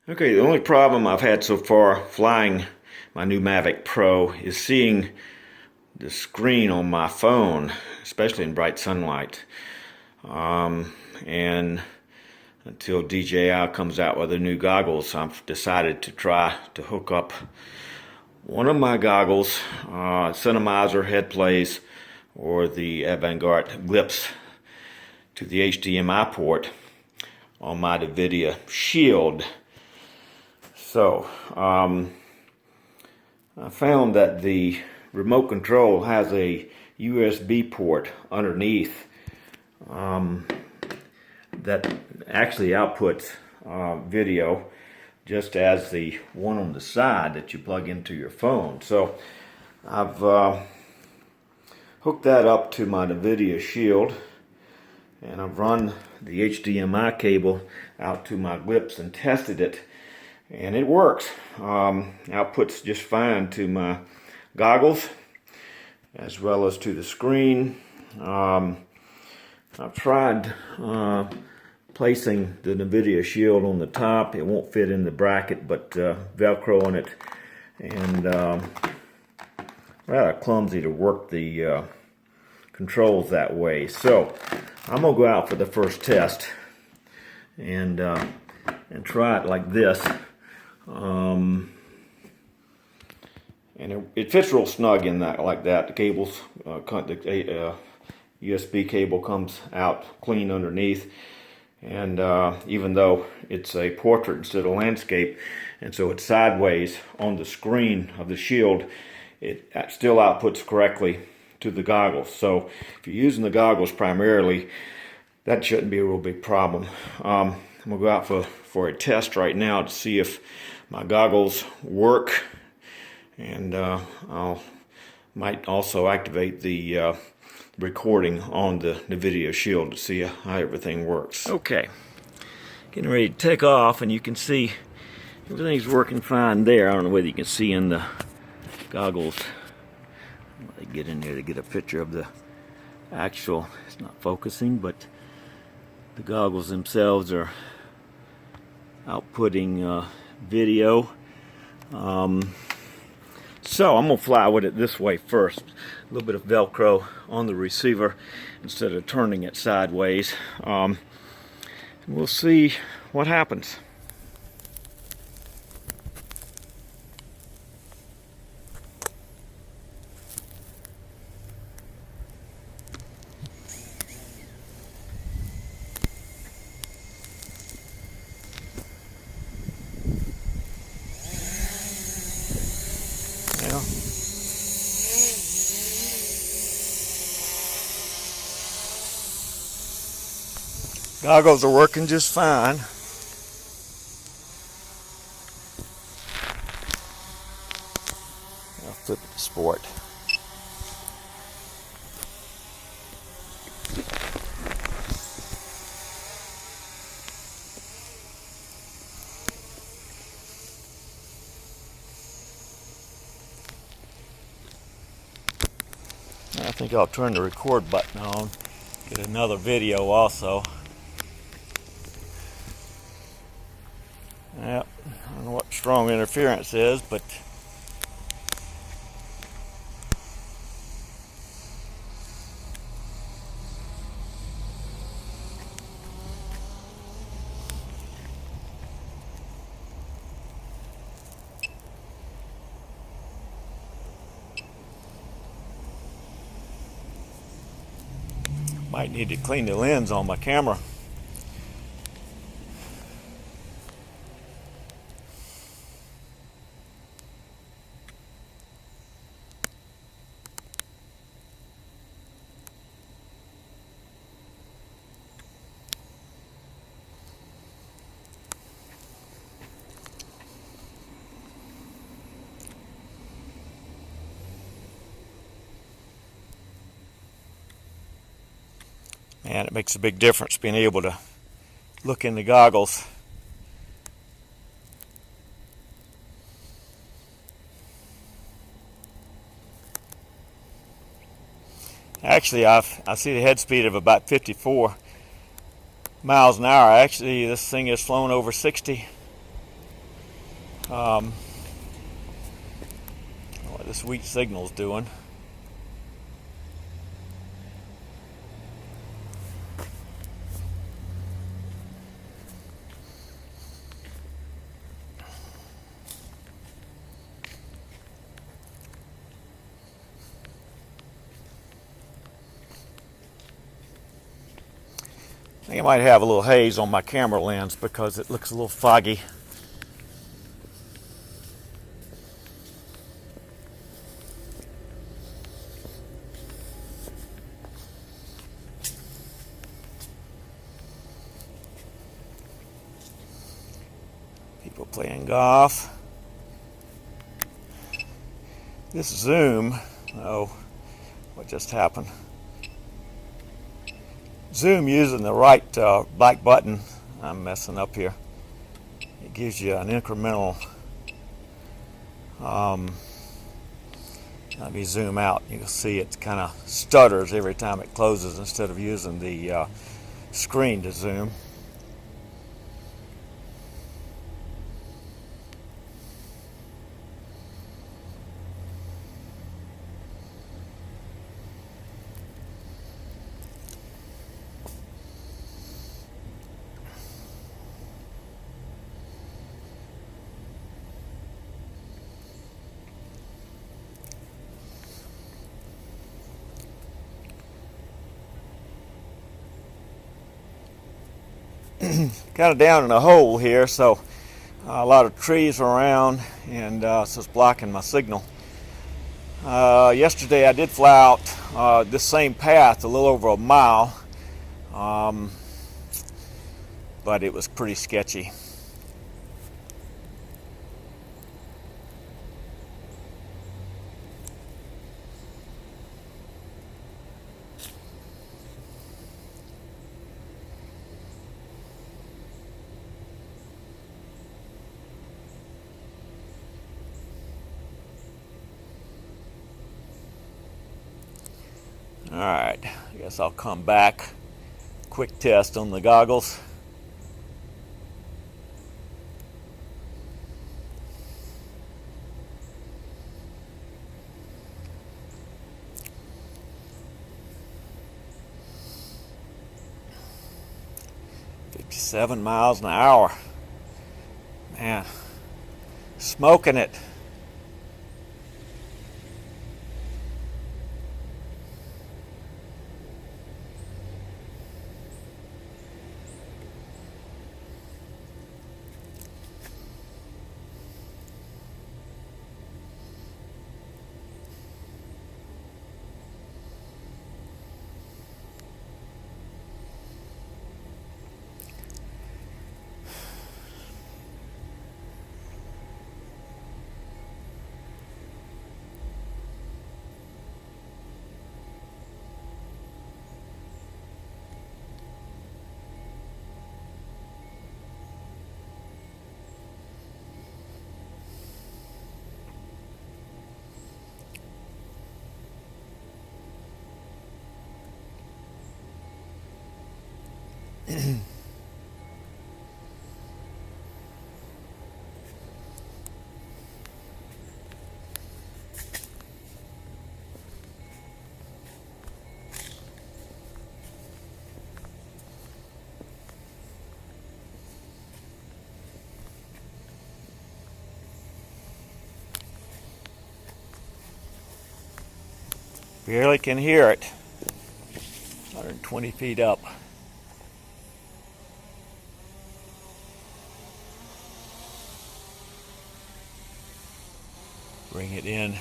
Okay, the only problem I've had so far flying my new Mavic Pro is seeing the screen on my phone, especially in bright sunlight. And until DJI comes out with the new goggles, I've decided to try to hook up one of my goggles, Cinemizer head plays, or the Avantgarde Glips, to the HDMI port on my NVIDIA Shield. So, I found that the remote control has a USB port underneath that actually outputs video, just as the one on the side that you plug into your phone. So I've hooked that up to my NVIDIA Shield, and I've run the HDMI cable out to my Glips and tested it, and it works. Outputs just fine to my goggles as well as to the screen. I've tried placing the NVIDIA Shield on the top. It won't fit in the bracket, but Velcroing it, and rather clumsy to work the controls that way. So I'm gonna go out for the first test and try it like this. And it fits real snug in that, like that. The cables, the USB cable comes out clean underneath, and even though it's a portrait instead of landscape, and so it's sideways on the screen of the Shield, it still outputs correctly to the goggles. So if you're using the goggles primarily, that shouldn't be a real big problem. I'm gonna go out for a test right now to see if my goggles work, and might also activate the recording on the NVIDIA Shield to see how everything works. Okay, getting ready to take off, and you can see everything's working fine there. I don't know whether you can see in the goggles. Let me get in there to get a picture of the actual, it's not focusing, but the goggles themselves are outputting video. So I'm going to fly with it this way first. A little bit of Velcro on the receiver instead of turning it sideways. And we'll see what happens. Yeah. Goggles are working just fine. I'll flip it to sport. I think I'll turn the record button on, get another video also. Yep, I don't know what strong interference is, but might need to clean the lens on my camera. And it makes a big difference being able to look in the goggles. Actually, I see the head speed of about 54 miles an hour. Actually, this thing has flown over 60 What this weak signal's doing. I think I might have a little haze on my camera lens because it looks a little foggy. People playing golf. This Zoom, oh, what just happened? Zoom using the right black button, I'm messing up here. It gives you an incremental, let me zoom out. You can see it kind of stutters every time it closes instead of using the screen to zoom. Kind of down in a hole here, so a lot of trees around, and so it's blocking my signal. Yesterday I did fly out this same path a little over a mile, but it was pretty sketchy. Alright, I guess I'll come back. Quick test on the goggles. "57 miles an hour. Man, smoking it. Barely can hear it. 120 feet up. Bring it in.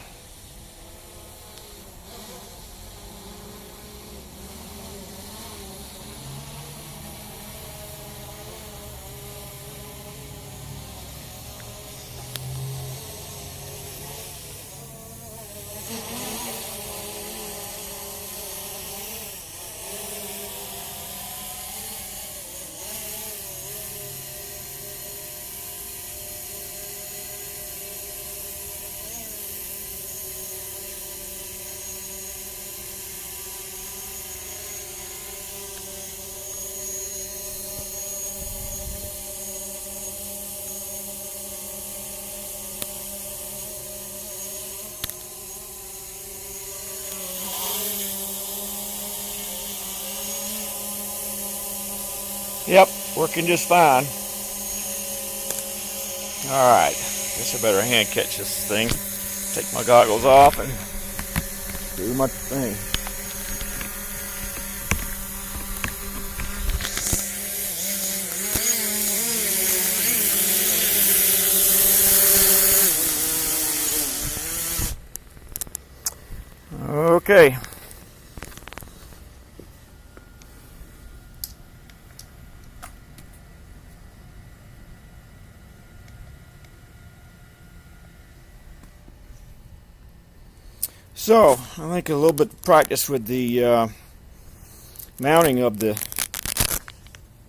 Yep, working just fine. Alright, guess I better hand catch this thing. Take my goggles off and do my thing. Okay. So, I think a little bit of practice with the mounting of the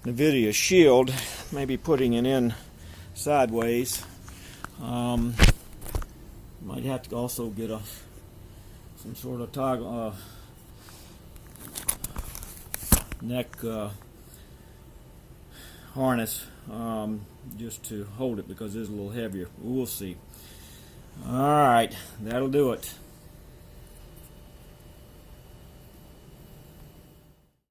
NVIDIA shield, maybe putting it in sideways. Might have to also get some sort of toggle neck harness just to hold it because it's a little heavier. We'll see. Alright, that'll do it.